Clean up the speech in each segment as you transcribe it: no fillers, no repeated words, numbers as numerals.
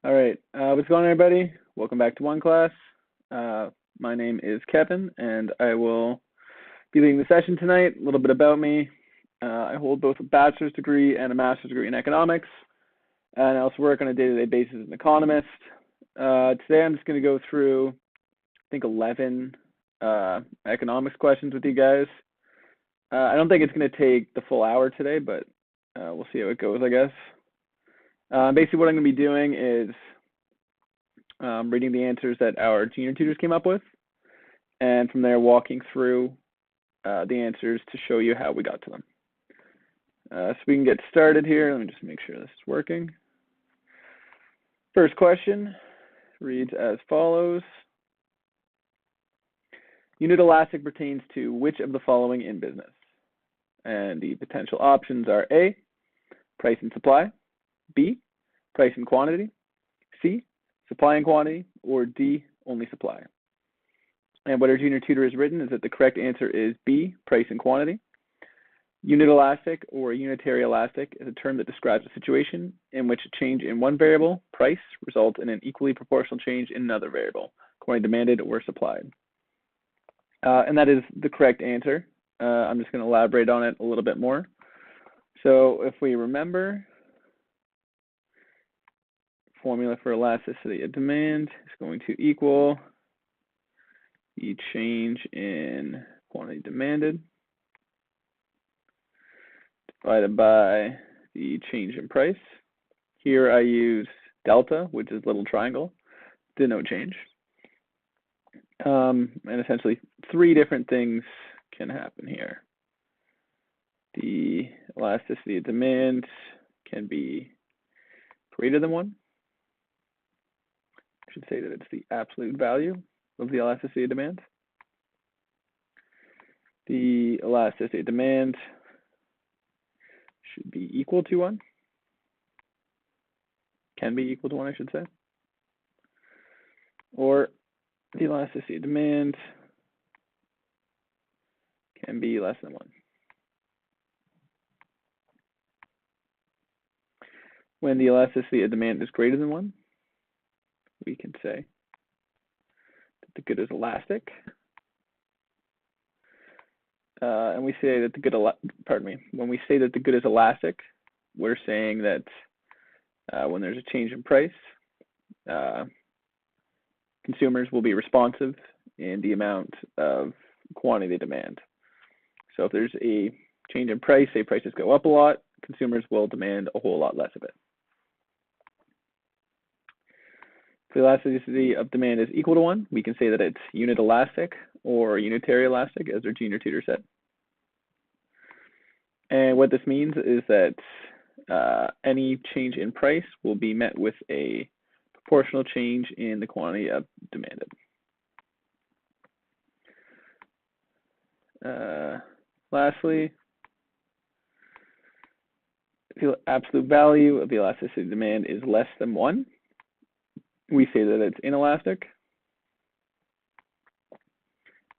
All right, what's going on, everybody? Welcome back to OneClass. My name is Kevin, and I will be leading the session tonight. A little bit about me. I hold both a bachelor's degree and a master's degree in economics, and I also work on a day-to-day basis as an economist. Today, I'm just going to go through, I think, 11 economics questions with you guys. I don't think it's going to take the full hour today, but we'll see how it goes, I guess. Basically, what I'm going to be doing is reading the answers that our junior tutors came up with, and from there walking through the answers to show you how we got to them. So we can get started here. Let me just make sure this is working. First question reads as follows. Unit elastic pertains to which of the following in business? And the potential options are A, price and supply, B, price and quantity, C, supply and quantity, or D, only supply. And what our junior tutor has written is that the correct answer is B, price and quantity. Unit elastic or unitary elastic is a term that describes a situation in which a change in one variable, price, results in an equally proportional change in another variable, quantity demanded or supplied. And that is the correct answer. I'm just going to elaborate on it a little bit more. So if we remember, formula for elasticity of demand is going to equal the change in quantity demanded divided by the change in price. Here I use delta, which is little triangle, denote change. And essentially, three different things can happen here. The elasticity of demand can be greater than 1. I should say that it's the absolute value of the elasticity of demand. The elasticity of demand should be equal to 1. Can be equal to 1, I should say. Or the elasticity of demand can be less than 1. When the elasticity of demand is greater than 1, we can say that the good is elastic. And we say that the good, when we say that the good is elastic, we're saying that when there's a change in price, consumers will be responsive in the amount of quantity they demand. So if there's a change in price, say prices go up a lot, consumers will demand a whole lot less of it. If the elasticity of demand is equal to 1, we can say that it's unit elastic or unitary elastic, as our junior tutor said. And what this means is that any change in price will be met with a proportional change in the quantity of demanded. Lastly, the absolute value of the elasticity of demand is less than 1. We say that it's inelastic.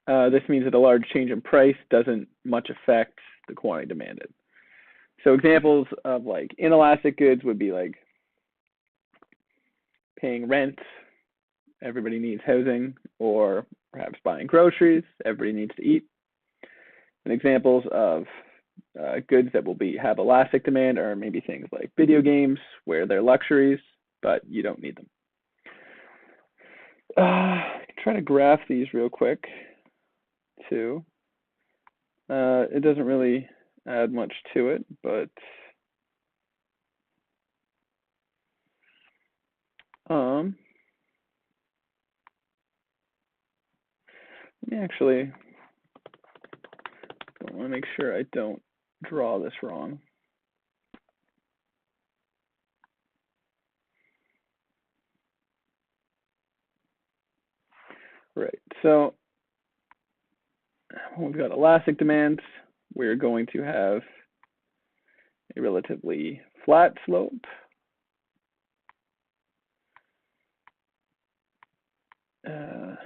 This means that a large change in price doesn't much affect the quantity demanded. So examples of like inelastic goods would be like paying rent, everybody needs housing, or perhaps buying groceries, everybody needs to eat. And examples of goods that will have elastic demand are maybe things like video games, where they're luxuries, but you don't need them. Try to graph these real quick, too. It doesn't really add much to it, but let me actually, I want to make sure I don't draw this wrong. Right, so when we've got elastic demands, we're going to have a relatively flat slope. Imagine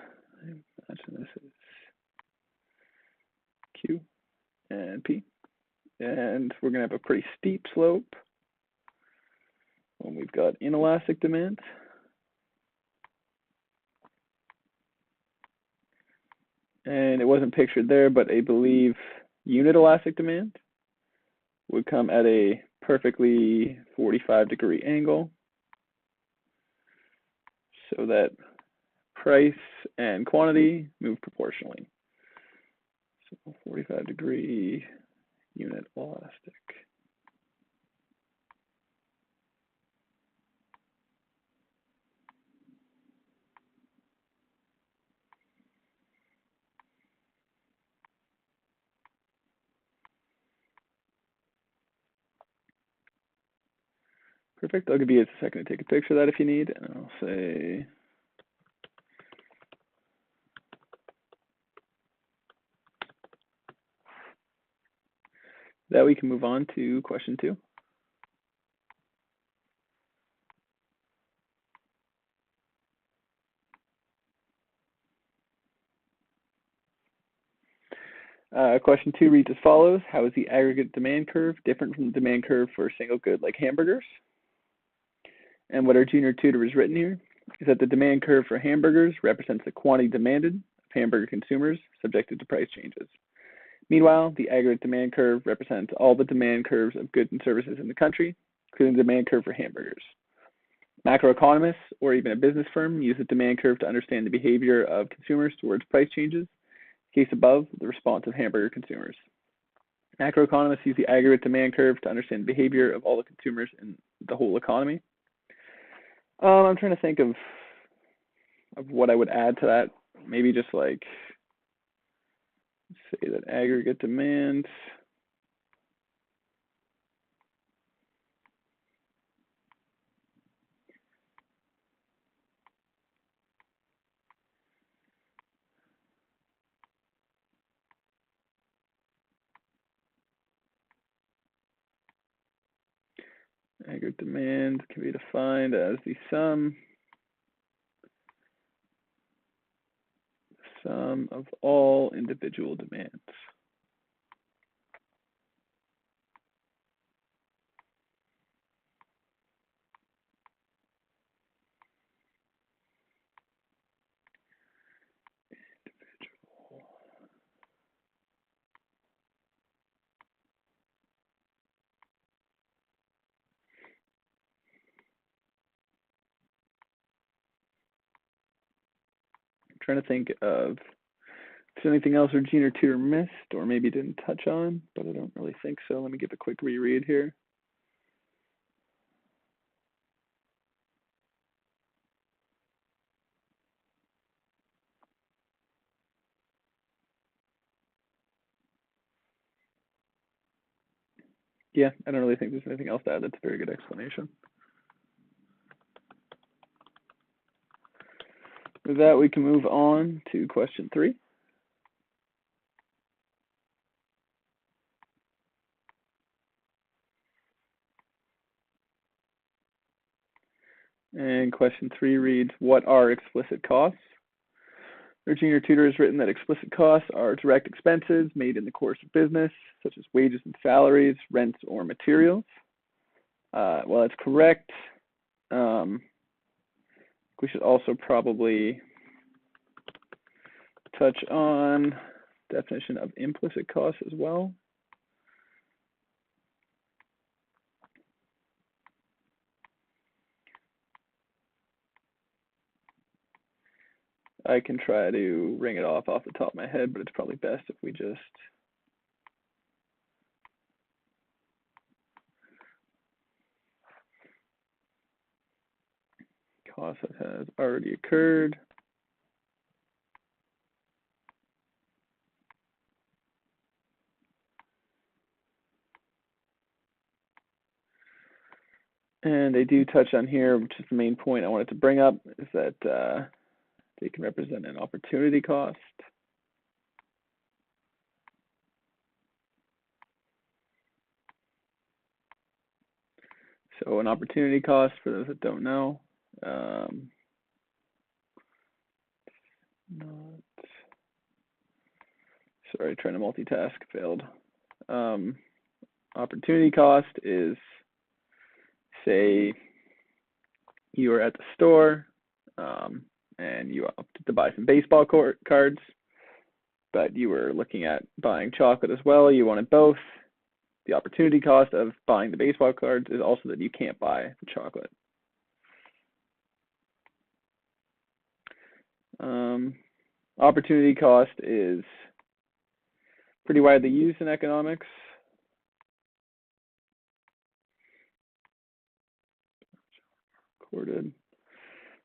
this is Q and P. And we're going to have a pretty steep slope when we've got inelastic demand. And it wasn't pictured there, but I believe unit elastic demand would come at a perfectly 45-degree angle so that price and quantity move proportionally. So 45-degree unit elastic. Perfect. I'll give you a second to take a picture of that if you need, and I'll say that we can move on to question 2. Question 2 reads as follows. How is the aggregate demand curve different from the demand curve for a single good like hamburgers? And what our junior tutor has written here is that the demand curve for hamburgers represents the quantity demanded of hamburger consumers subjected to price changes. Meanwhile, the aggregate demand curve represents all the demand curves of goods and services in the country, including the demand curve for hamburgers. Macroeconomists, or even a business firm, use the demand curve to understand the behavior of consumers towards price changes. Case above, the response of hamburger consumers. Macroeconomists use the aggregate demand curve to understand the behavior of all the consumers in the whole economy. I'm trying to think of what I would add to that. Maybe just like say that aggregate demand aggregate demand can be defined as the sum of all individual demands. I'm trying to think of if there's anything else our junior tutor missed or maybe didn't touch on, but I don't really think so. Let me give a quick reread here. Yeah, I don't really think there's anything else to add. That's a very good explanation. With that, we can move on to question 3. And question 3 reads, what are explicit costs? Our junior tutor has written that explicit costs are direct expenses made in the course of business, such as wages and salaries, rents, or materials. Well, that's correct. We should also probably touch on definition of implicit costs as well. I can try to ring it off the top of my head, but it's probably best if we just cost that has already occurred. And they do touch on here, which is the main point I wanted to bring up, is that they can represent an opportunity cost. So an opportunity cost, for those that don't know, sorry, trying to multitask, failed. Opportunity cost is, say, you are at the store and you opted to buy some baseball cards. but you were looking at buying chocolate as well, you wanted both. The opportunity cost of buying the baseball cards is also that you can't buy the chocolate. Opportunity cost is pretty widely used in economics. Recorded.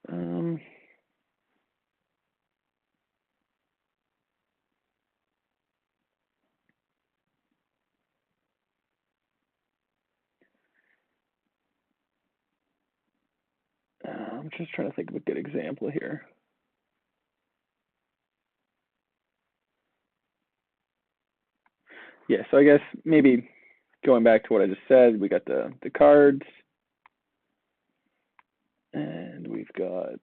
I'm just trying to think of a good example here. Yeah, so I guess maybe going back to what I just said, we got the cards, and we've got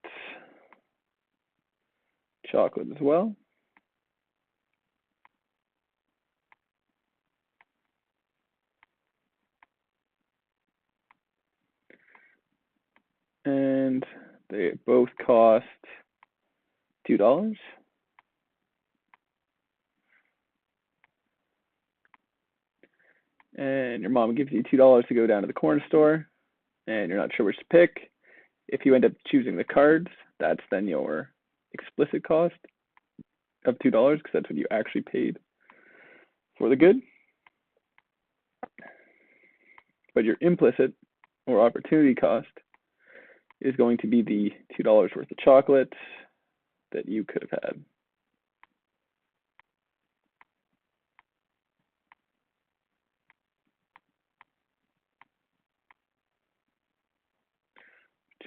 chocolate as well. And they both cost $2. And your mom gives you $2 to go down to the corner store, and you're not sure which to pick. If you end up choosing the cards, that's then your explicit cost of $2, because that's what you actually paid for the good. But your implicit or opportunity cost is going to be the $2 worth of chocolate that you could have had.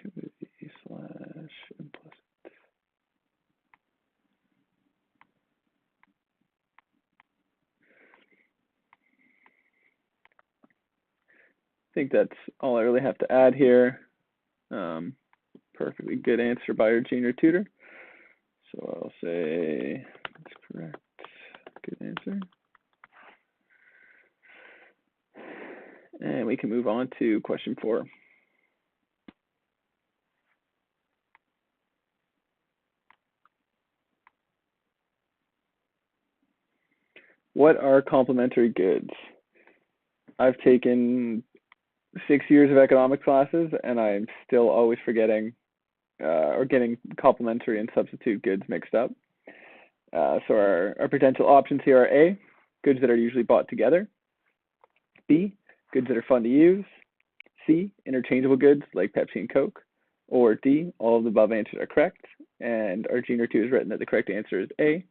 Opportunity/implicit. I think that's all I really have to add here. Perfectly good answer by your junior tutor. So I'll say that's correct. Good answer. And we can move on to question 4. What are complementary goods? I've taken 6 years of economics classes, and I'm still always forgetting or getting complementary and substitute goods mixed up. So our potential options here are A, goods that are usually bought together. B, goods that are fun to use. C, interchangeable goods like Pepsi and Coke. Or D, all of the above answers are correct. And our junior tutor has written that the correct answer is A,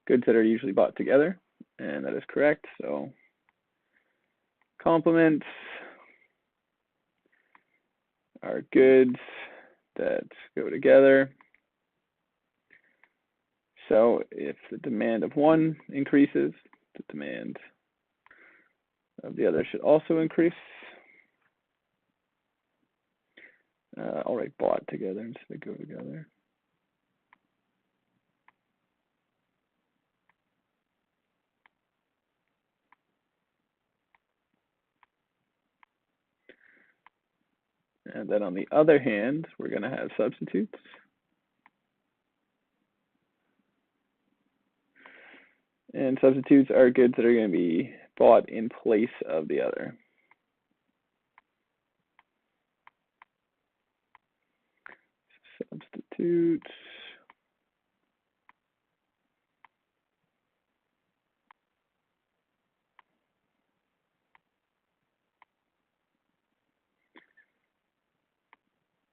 goods that are usually bought together. And that is correct. So complements are goods that go together. So if the demand of one increases, the demand of the other should also increase. I'll write bought together instead of go together. And then on the other hand, we're going to have substitutes. And substitutes are goods that are going to be bought in place of the other. Substitutes.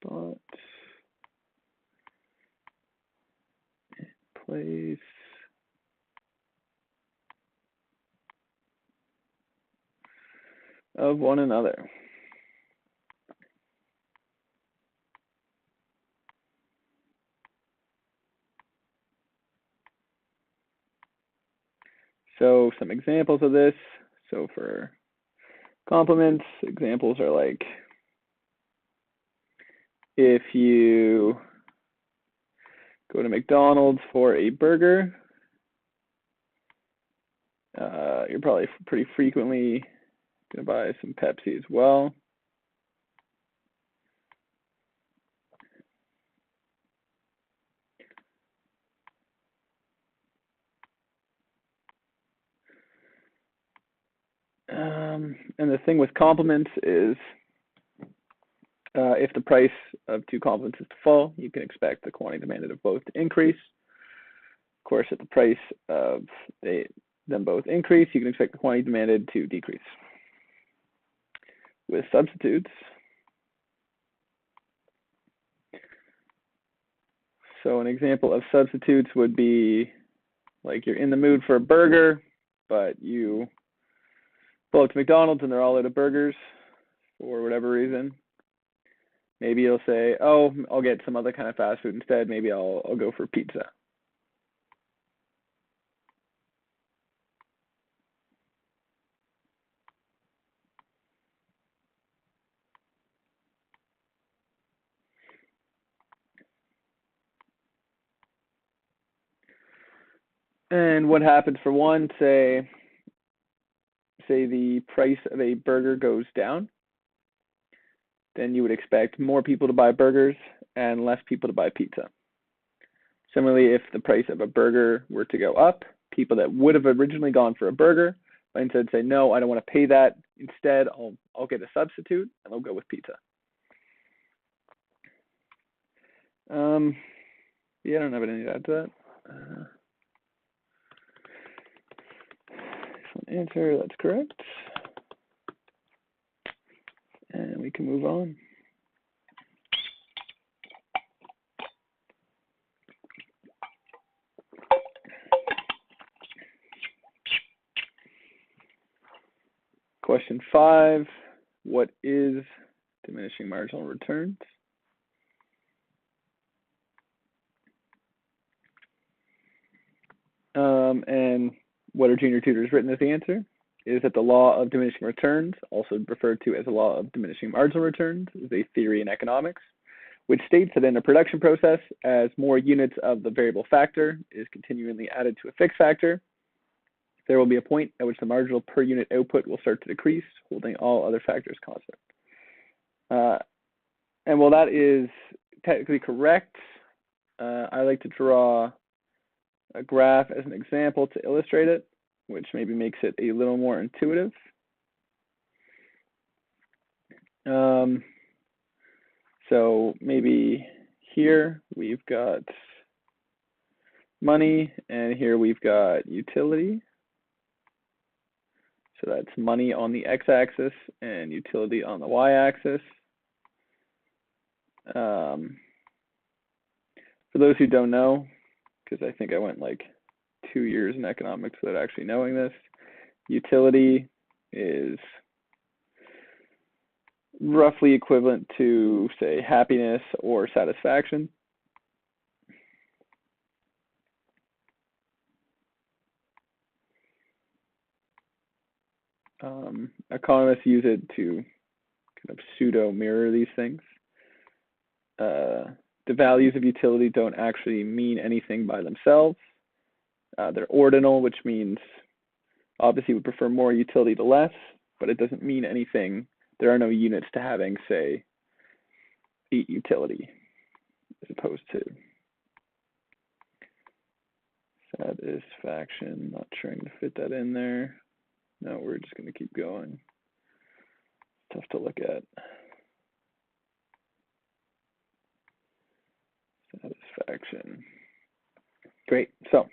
Bought in place of one another. So some examples of this. So for complements, examples are like if you go to McDonald's for a burger, you're probably pretty frequently going to buy some Pepsi as well. And the thing with complements is if the price of two complements is to fall, you can expect the quantity demanded of both to increase. Of course, if the price of them both increase, you can expect the quantity demanded to decrease. With substitutes, so an example of substitutes would be like you're in the mood for a burger, but you pull up to McDonald's and they're all out of burgers for whatever reason. Maybe you'll say, oh, I'll get some other kind of fast food instead. Maybe I'll go for pizza. And what happens for one, say the price of a burger goes down, then you would expect more people to buy burgers and less people to buy pizza. Similarly, if the price of a burger were to go up, people that would have originally gone for a burger might instead say, no, I don't want to pay that. Instead, I'll get a substitute and I'll go with pizza. Yeah, I don't have anything to add to that. Answer, that's correct. And we can move on. Question 5, what is diminishing marginal returns? And what our junior tutor has written as the answer is that the law of diminishing returns, also referred to as the law of diminishing marginal returns, is a theory in economics, which states that in a production process, as more units of the variable factor is continually added to a fixed factor, there will be a point at which the marginal per unit output will start to decrease, holding all other factors constant. And while that is technically correct, I like to draw a graph as an example to illustrate it, which maybe makes it a little more intuitive. So maybe here we've got money, and here we've got utility. So that's money on the x-axis and utility on the y-axis. For those who don't know, because I think I went like 2 years in economics without actually knowing this, utility is roughly equivalent to, say, happiness or satisfaction. Economists use it to kind of pseudo mirror these things. The values of utility don't actually mean anything by themselves. They're ordinal, which means obviously we prefer more utility to less, but it doesn't mean anything. There are no units to having, say, 8 utility, as opposed to satisfaction. Not trying to fit that in there. No, we're just going to keep going. Tough to look at. Satisfaction. Great. So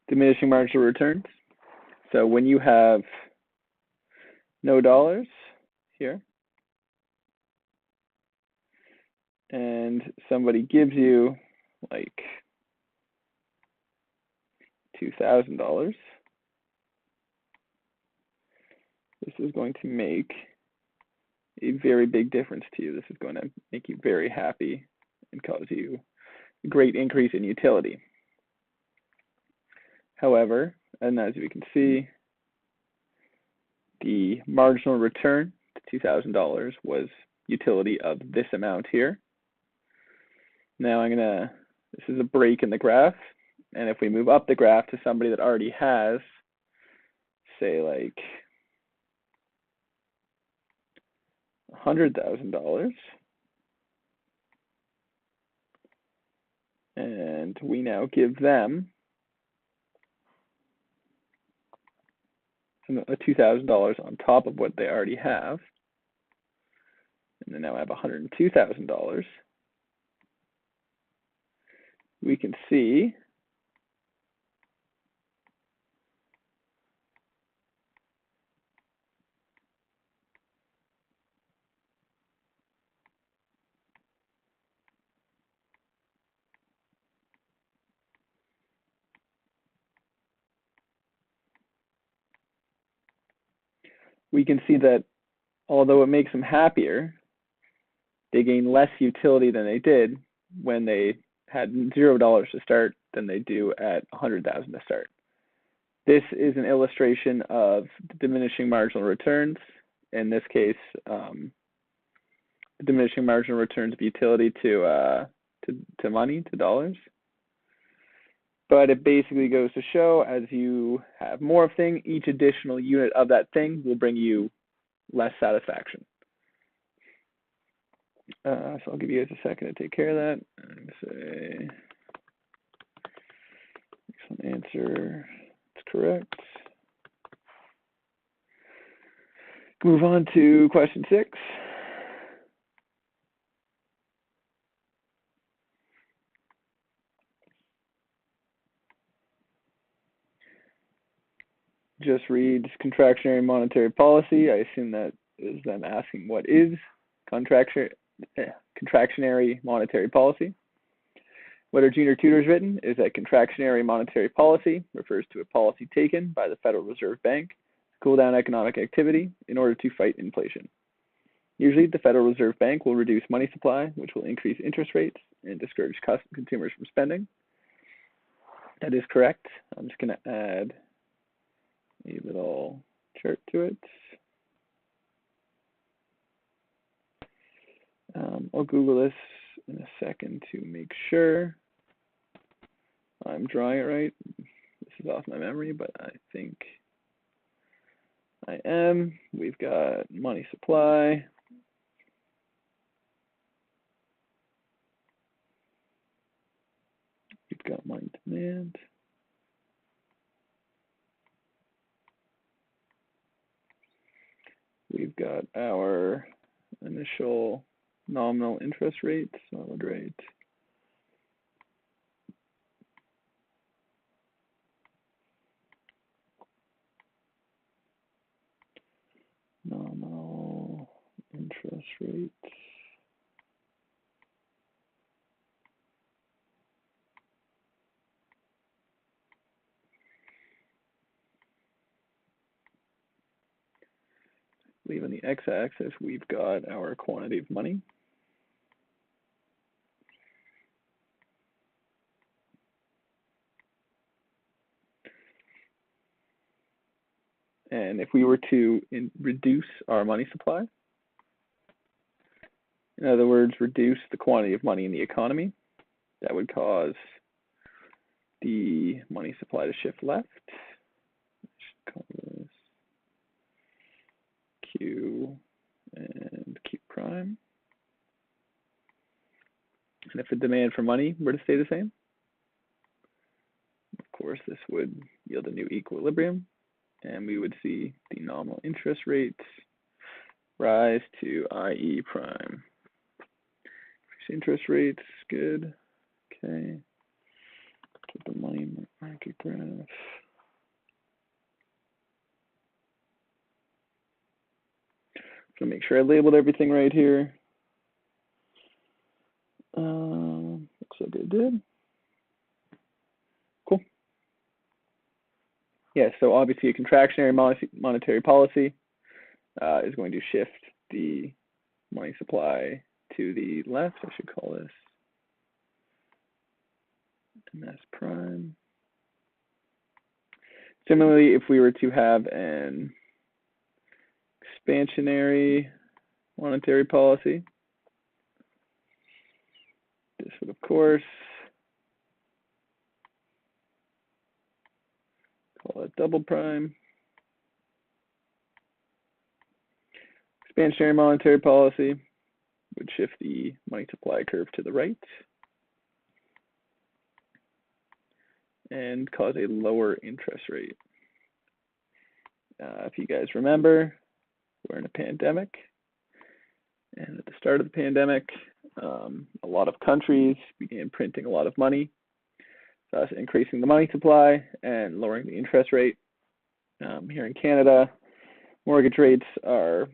diminishing marginal returns. So when you have no dollars here, and somebody gives you like $2,000, this is going to make a very big difference to you. This is going to make you very happy and cause you a great increase in utility. However, and as we can see, the marginal return to $2,000 was utility of this amount here. Now this is a break in the graph, and if we move up the graph to somebody that already has, say like $100,000, and we now give them $2,000 on top of what they already have, and they now have $102,000, we can see that although it makes them happier, they gain less utility than they did when they had $0 to start than they do at $100,000 to start. This is an illustration of diminishing marginal returns. In this case, diminishing marginal returns of utility to money, to dollars. But it basically goes to show, as you have more of thing, each additional unit of that thing will bring you less satisfaction. So I'll give you guys a second to take care of that and say, excellent answer, it's correct. Move on to question 6. Just reads contractionary monetary policy. I assume that is them asking what is contractionary monetary policy. What our junior tutor's written is that contractionary monetary policy refers to a policy taken by the Federal Reserve Bank to cool down economic activity in order to fight inflation. Usually, the Federal Reserve Bank will reduce money supply, which will increase interest rates and discourage consumers from spending. That is correct. I'm just going to add a little chart to it. I'll Google this in a second to make sure I'm drawing it right. This is off my memory, but I think I am. We've got money supply. We've got money demand. We've got our initial nominal interest rate, solid rate. Nominal interest rate. Leave on the x-axis, we've got our quantity of money. And if we were to reduce our money supply, in other words, reduce the quantity of money in the economy, that would cause the money supply to shift left. I should call this Q and Q prime. And if the demand for money were to stay the same, of course, this would yield a new equilibrium, and we would see the nominal interest rates rise to IE prime. Interest rates, good. Okay. Get the money market graph. So make sure I labeled everything right here. Looks like I did. Cool. Yeah, so obviously a contractionary monetary policy is going to shift the money supply to the left. I should call this MS prime. Similarly, if we were to have an expansionary monetary policy, this would, of course, call it double prime. Expansionary monetary policy would shift the money supply curve to the right and cause a lower interest rate. If you guys remember, we're in a pandemic. And at the start of the pandemic, a lot of countries began printing a lot of money, thus increasing the money supply and lowering the interest rate. Here in Canada, mortgage rates are,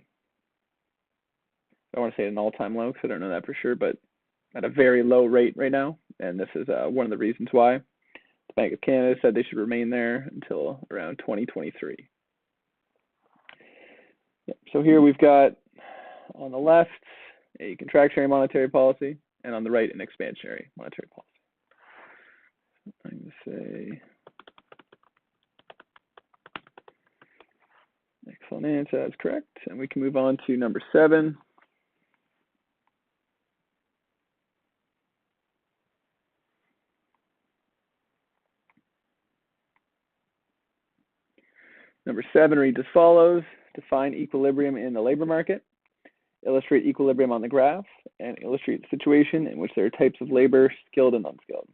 I want to say, an all-time low, because I don't know that for sure, but at a very low rate right now. And this is one of the reasons why. The Bank of Canada said they should remain there until around 2023. So here we've got, on the left, a contractionary monetary policy, and on the right, an expansionary monetary policy. I'm going to say excellent answer, that's correct. And we can move on to number 7. Number 7 reads as follows: define equilibrium in the labor market, illustrate equilibrium on the graph, and illustrate the situation in which there are types of labor, skilled and unskilled.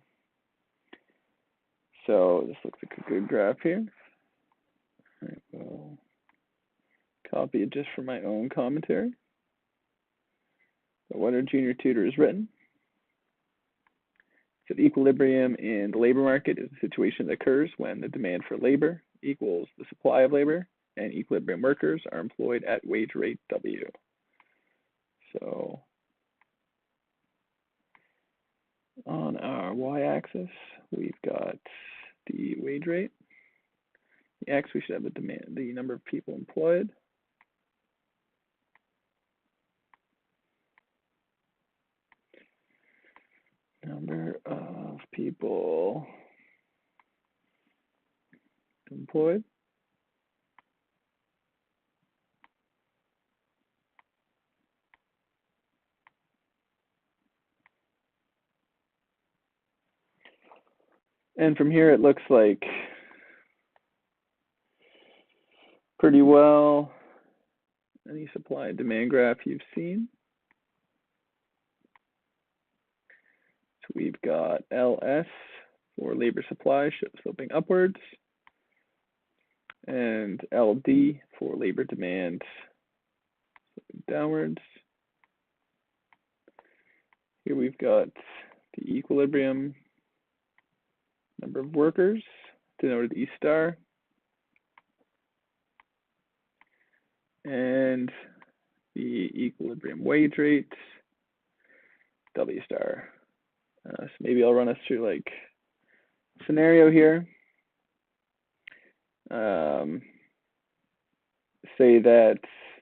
So this looks like a good graph here. I will copy it just for my own commentary. So what our junior tutor has written. So the equilibrium in the labor market is a situation that occurs when the demand for labor equals the supply of labor, and equilibrium workers are employed at wage rate W. So on our y-axis, we've got the wage rate. The x, we should have the demand, the number of people employed. Number of people employed. And from here, it looks like pretty well any supply and demand graph you've seen. So we've got LS for labor supply sloping upwards, and LD for labor demand sloping downwards. Here we've got the equilibrium number of workers denoted E star, and the equilibrium wage rate W star. So maybe I'll run us through like a scenario here. Say that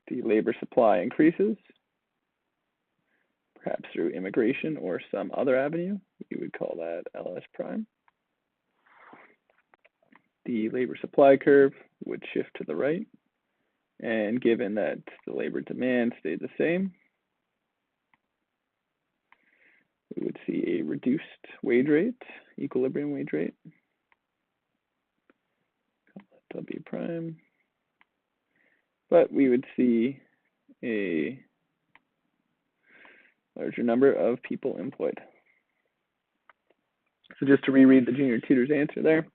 the labor supply increases, perhaps through immigration or some other avenue. We would call that LS prime. The labor supply curve would shift to the right, and given that the labor demand stayed the same, we would see a reduced wage rate, equilibrium wage rate, W prime, but we would see a larger number of people employed. So just to reread the junior tutor's answer there,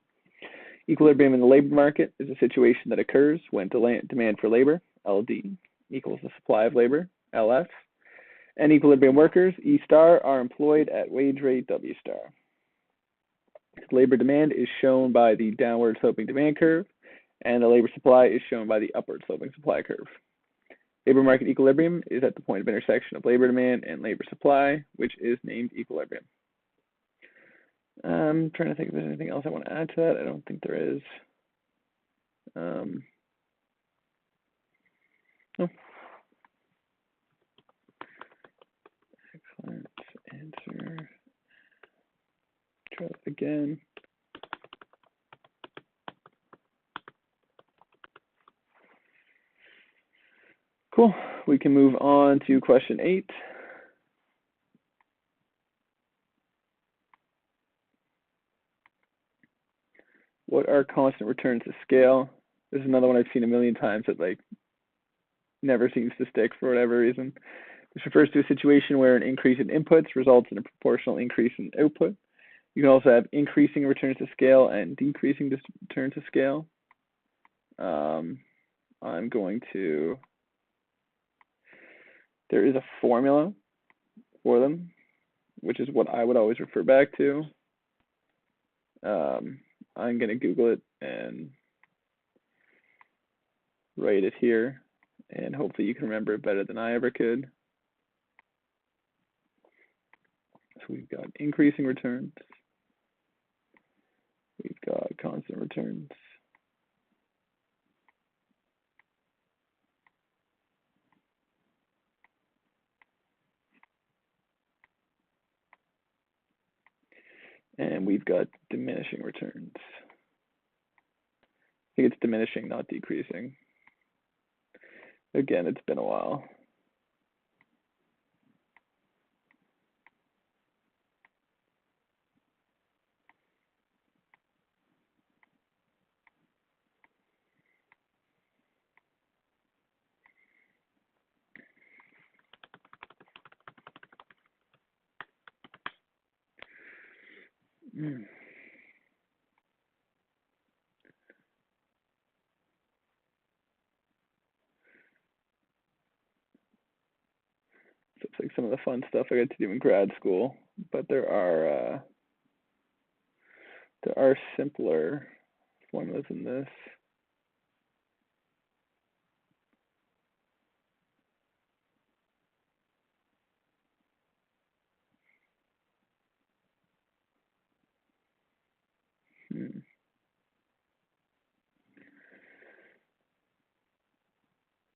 equilibrium in the labor market is a situation that occurs when demand for labor, LD, equals the supply of labor, LS, and equilibrium workers, E star, are employed at wage rate W star. Labor demand is shown by the downward sloping demand curve, and the labor supply is shown by the upward sloping supply curve. Labor market equilibrium is at the point of intersection of labor demand and labor supply, which is named equilibrium. I'm trying to think if there's anything else I want to add to that. I don't think there is. Oh. Excellent answer. Try that again. Cool. We can move on to question 8. What are constant returns to scale? This is another one I've seen a million times that like never seems to stick for whatever reason. This refers to a situation where an increase in inputs results in a proportional increase in output. You can also have increasing returns to scale and decreasing returns to scale. I'm going to, there is a formula for them, which is what I would always refer back to. I'm going to Google it and write it here, and hopefully you can remember it better than I ever could. So we've got increasing returns. We've got constant returns. And we've got diminishing returns. I think it's diminishing, not decreasing. Again, it's been a while. So it's like some of the fun stuff I got to do in grad school, but there are simpler formulas in this.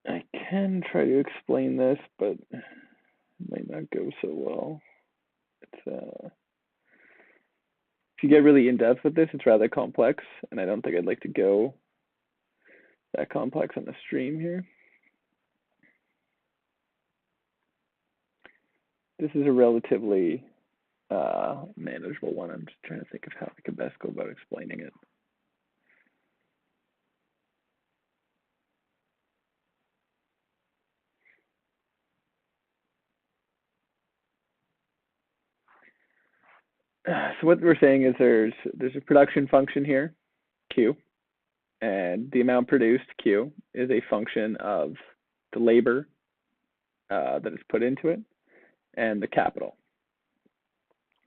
I can try to explain this, but it might not go so well. It's if you get really in depth with this, it's rather complex, and I don't think I'd like to go that complex on the stream here. This is a relatively manageable one. I'm just trying to think of how I could best go about explaining it. So what we're saying is there's a production function here, Q, and the amount produced, Q, is a function of the labor that is put into it and the capital.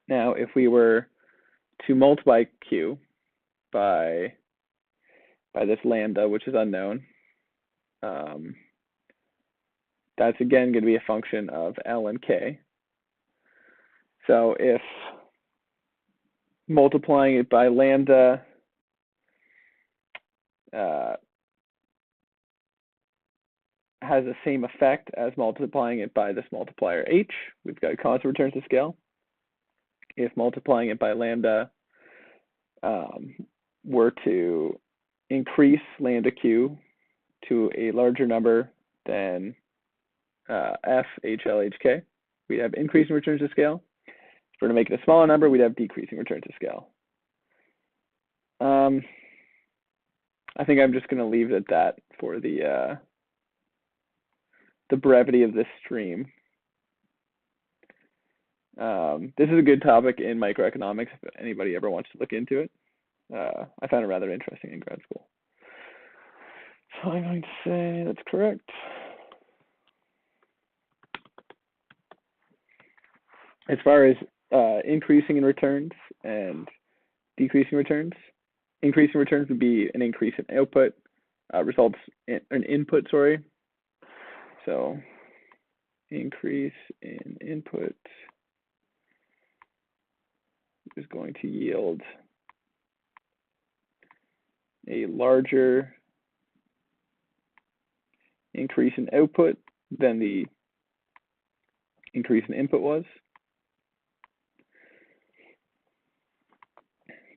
Now, if we were to multiply Q by this lambda, which is unknown, that's again going to be a function of L and K. So if multiplying it by lambda has the same effect as multiplying it by this multiplier H, we've got constant returns to scale. If multiplying it by lambda were to increase lambda Q to a larger number than F, H, L, H, K, we'd have increasing returns to scale. If we're to make it a smaller number, we'd have decreasing returns to scale. I think I'm just going to leave it at that for the brevity of this stream. This is a good topic in microeconomics if anybody ever wants to look into it. I found it rather interesting in grad school. So I'm going to say that's correct. As far as increasing in returns and decreasing returns, increasing returns would be an increase in output, results in an input, sorry. So increase in input is going to yield a larger increase in output than the increase in input was.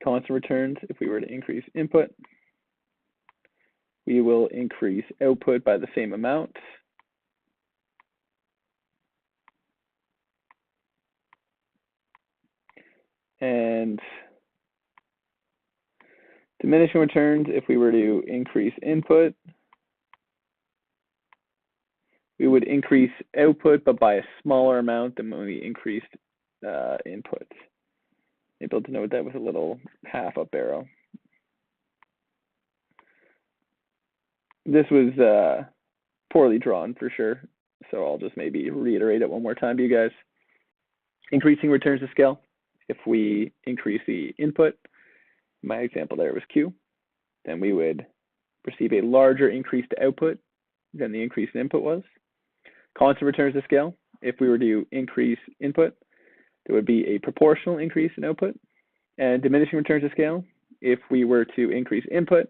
Constant returns, if we were to increase input, we will increase output by the same amount. And diminishing returns, if we were to increase input, we would increase output, but by a smaller amount than when we increased input. Able to note that with a little half up arrow. This was poorly drawn for sure, so I'll just maybe reiterate it one more time to you guys. Increasing returns to scale. If we increase the input, my example there was Q, then we would receive a larger increase to output than the increase in input was. Constant returns to scale. If we were to increase input, there would be a proportional increase in output. And diminishing returns to scale. If we were to increase input,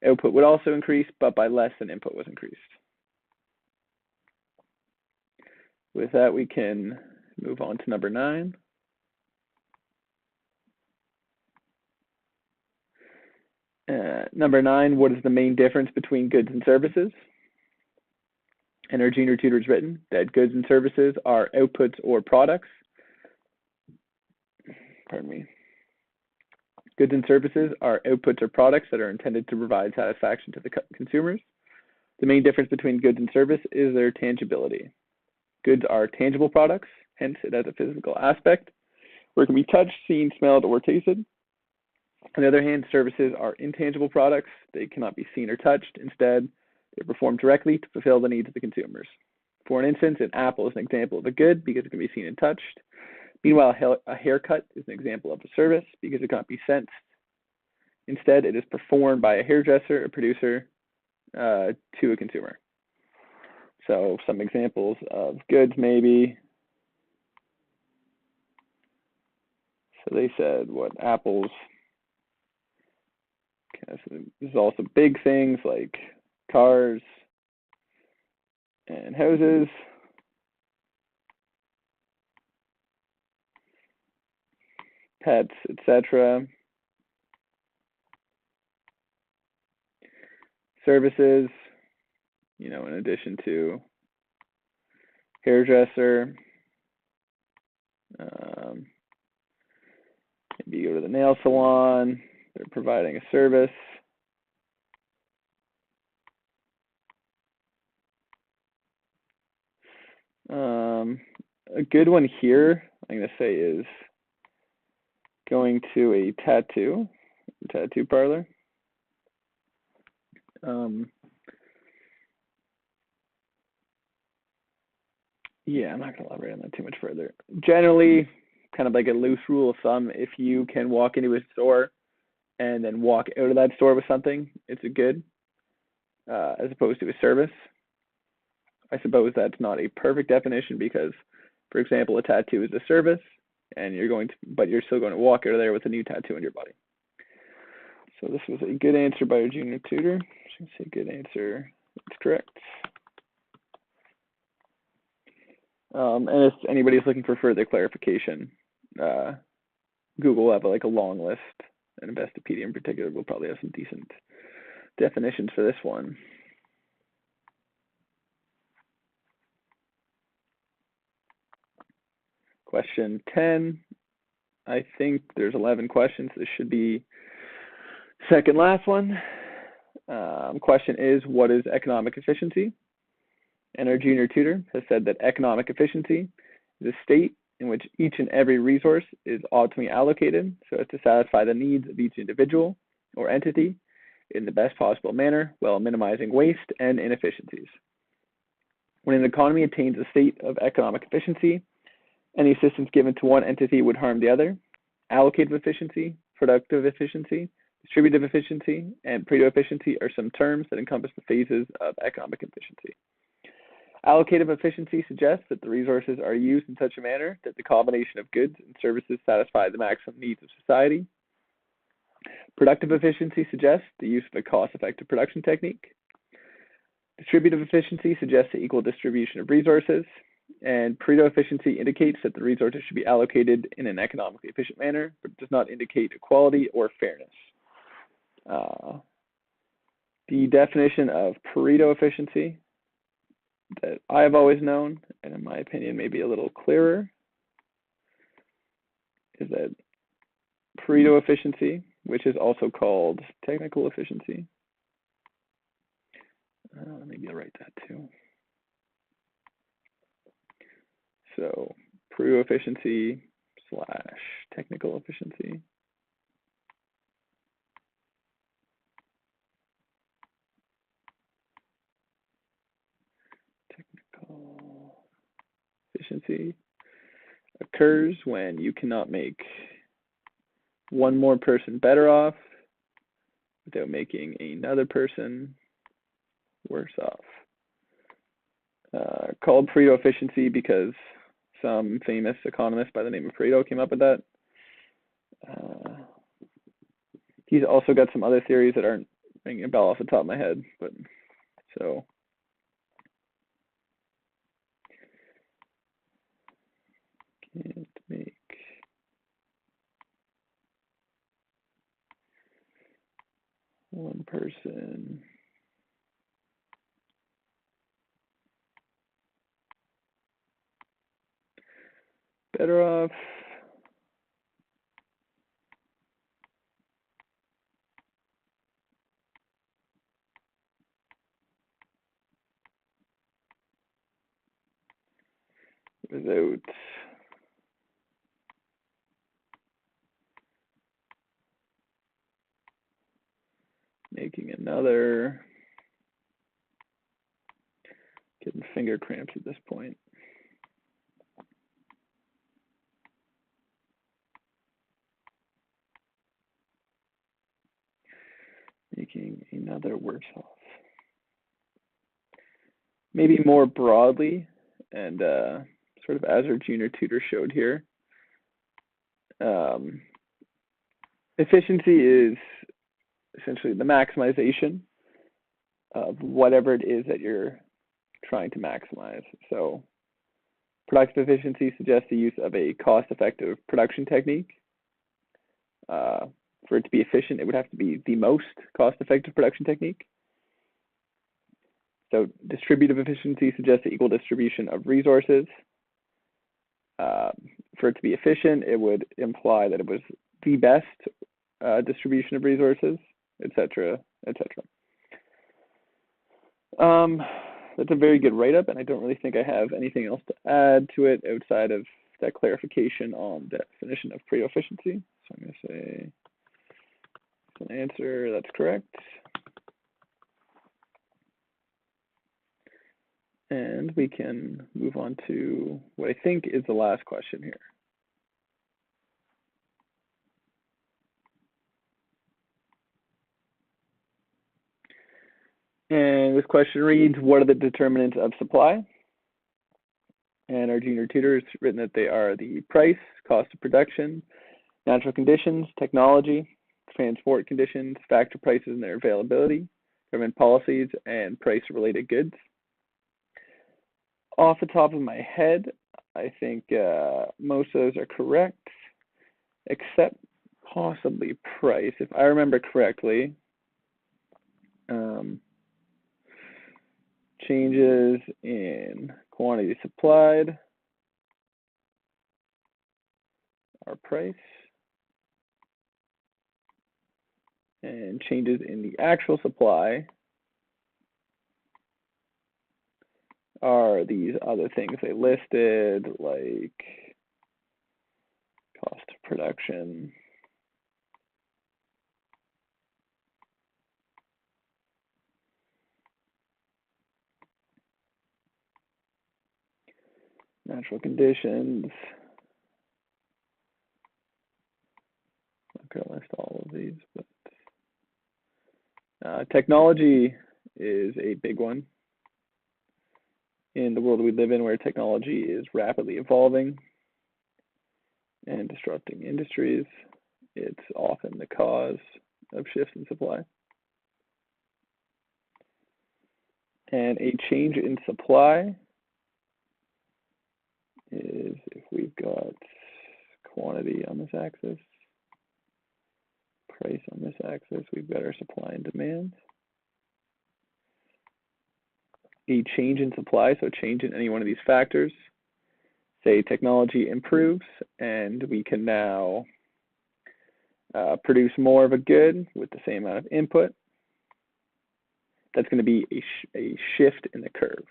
output would also increase, but by less than input was increased. With that, we can move on to number 9. Number 9, what is the main difference between goods and services? And our junior tutor has written that goods and services are outputs or products. Pardon me. Goods and services are outputs or products that are intended to provide satisfaction to the consumers. The main difference between goods and service is their tangibility. Goods are tangible products, hence it has a physical aspect, where it can be touched, seen, smelled, or tasted. On the other hand, services are intangible products. They cannot be seen or touched. Instead, they're performed directly to fulfill the needs of the consumers. For an instance, an apple is an example of a good because it can be seen and touched. Meanwhile, a haircut is an example of a service because it cannot be sensed. Instead, it is performed by a hairdresser, a producer, to a consumer. So some examples of goods maybe. So they said what apples. Okay, so there's also big things like cars and houses. Pets, etc. Services, in addition to hairdresser, maybe you go to the nail salon, they're providing a service. A good one here, I'm going to say, is going to a tattoo parlor. Yeah, I'm not going to elaborate on that too much further. Generally, kind of like a loose rule of thumb, if you can walk into a store and then walk out of that store with something, it's a good, as opposed to a service. I suppose that's not a perfect definition because, for example, a tattoo is a service, and but you're still going to walk out of there with a new tattoo on your body. So this was a good answer by our junior tutor. Should say good answer. That's correct. And if anybody's looking for further clarification, Google will have a long list, and Investopedia in particular will probably have some decent definitions for this one. Question 10. I think there's 11 questions. This should be second last one. Question is, what is economic efficiency? And our junior tutor has said that economic efficiency is a state in which each and every resource is optimally allocated so as to satisfy the needs of each individual or entity in the best possible manner while minimizing waste and inefficiencies. When an economy attains a state of economic efficiency, any assistance given to one entity would harm the other. Allocative efficiency, productive efficiency, distributive efficiency, and Pareto efficiency are some terms that encompass the phases of economic efficiency. Allocative efficiency suggests that the resources are used in such a manner that the combination of goods and services satisfy the maximum needs of society. Productive efficiency suggests the use of a cost-effective production technique. Distributive efficiency suggests the equal distribution of resources. And Pareto efficiency indicates that the resources should be allocated in an economically efficient manner, but does not indicate equality or fairness. The definition of Pareto efficiency that I have always known, and in my opinion maybe a little clearer, is that Pareto efficiency, which is also called technical efficiency. Maybe I'll write that too. So Pareto efficiency / technical efficiency. efficiency occurs when you cannot make one more person better off without making another person worse off. Called Pareto efficiency because some famous economist by the name of Pareto came up with that. He's also got some other theories that aren't ringing a bell off the top of my head, but so can't make one person better off without making another. Getting finger cramps at this point. Making another worse off. Maybe more broadly, and sort of as our junior tutor showed here, efficiency is essentially the maximization of whatever it is that you're trying to maximize. So productive efficiency suggests the use of a cost-effective production technique. For it to be efficient, it would have to be the most cost-effective production technique. So distributive efficiency suggests the equal distribution of resources. For it to be efficient, it would imply that it was the best distribution of resources, etc., etc. That's a very good write-up, and I don't really think I have anything else to add to it outside of that clarification on the definition of Pareto efficiency. So I'm going to say an answer that's correct. And we can move on to what I think is the last question here. And this question reads, what are the determinants of supply? And our junior tutor has written that they are the price, cost of production, natural conditions, technology, transport conditions, factor prices and their availability, government policies, and price-related goods. Off the top of my head, I think most of those are correct, except possibly price. If I remember correctly, changes in quantity supplied are price, and changes in the actual supply are these other things they listed, like cost of production, natural conditions. I'm not going to list all of these, but technology is a big one. In the world we live in, where technology is rapidly evolving and disrupting industries, it's often the cause of shifts in supply. And a change in supply is if we've got quantity on this axis, price on this axis, we've got our supply and demand. A change in supply, so a change in any one of these factors, say technology improves and we can now produce more of a good with the same amount of input. That's going to be a shift in the curve.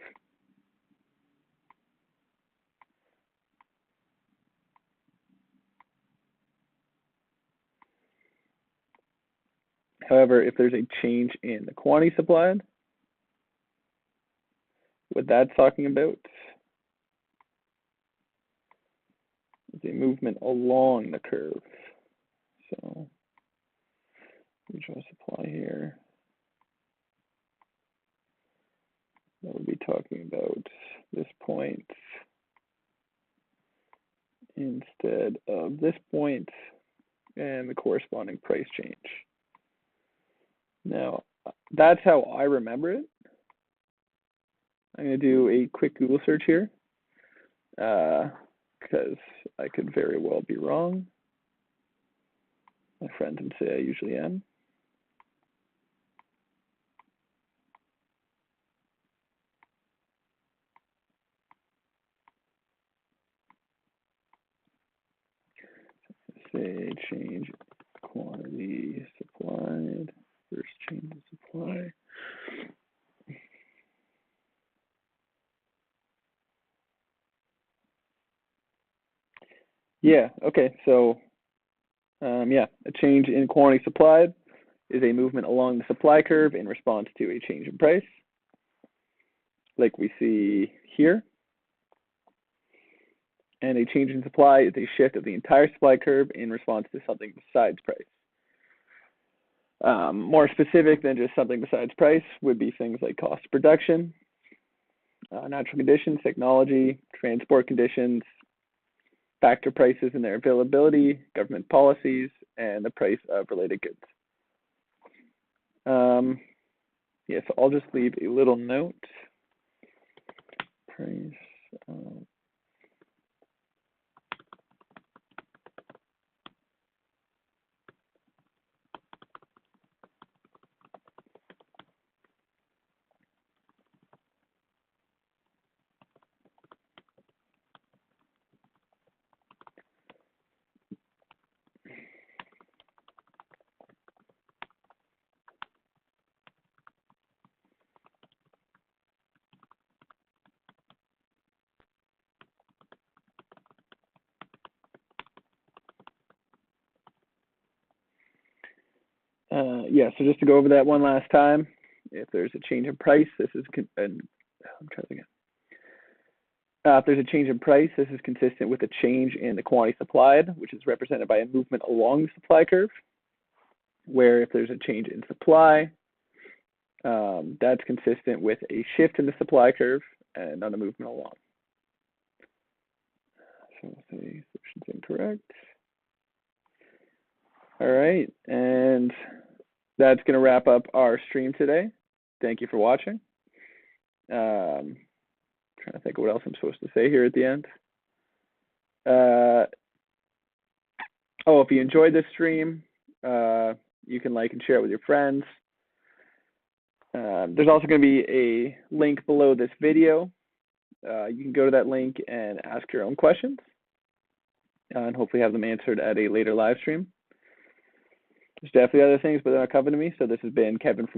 However, if there's a change in the quantity supplied, what that's talking about is a movement along the curve. So we draw supply here. That would be talking about this point instead of this point and the corresponding price change. Now, that's how I remember it. I'm going to do a quick Google search here because I could very well be wrong. My friends would say I usually am. Say change quantity supplied versus change in supply. Yeah, okay, so yeah, a change in quantity supplied is a movement along the supply curve in response to a change in price, like we see here. And a change in supply is a shift of the entire supply curve in response to something besides price. More specific than just something besides price would be things like cost of production, natural conditions, technology, transport conditions, factor prices and their availability, government policies, and the price of related goods. Yeah, so I'll just leave a little note. Price. Yeah, so just to go over that one last time, if there's a change in price, this is, I'm trying again. If there's a change in price, this is consistent with a change in the quantity supplied, which is represented by a movement along the supply curve, where if there's a change in supply, that's consistent with a shift in the supply curve and not a movement along. So we'll say solution's incorrect. All right, and that's going to wrap up our stream today. Thank you for watching. Trying to think of what else I'm supposed to say here at the end. Oh, if you enjoyed this stream, you can like and share it with your friends. There's also going to be a link below this video. You can go to that link and ask your own questions and hopefully have them answered at a later live stream. There's definitely other things, but they're not coming to me. So this has been Kevin from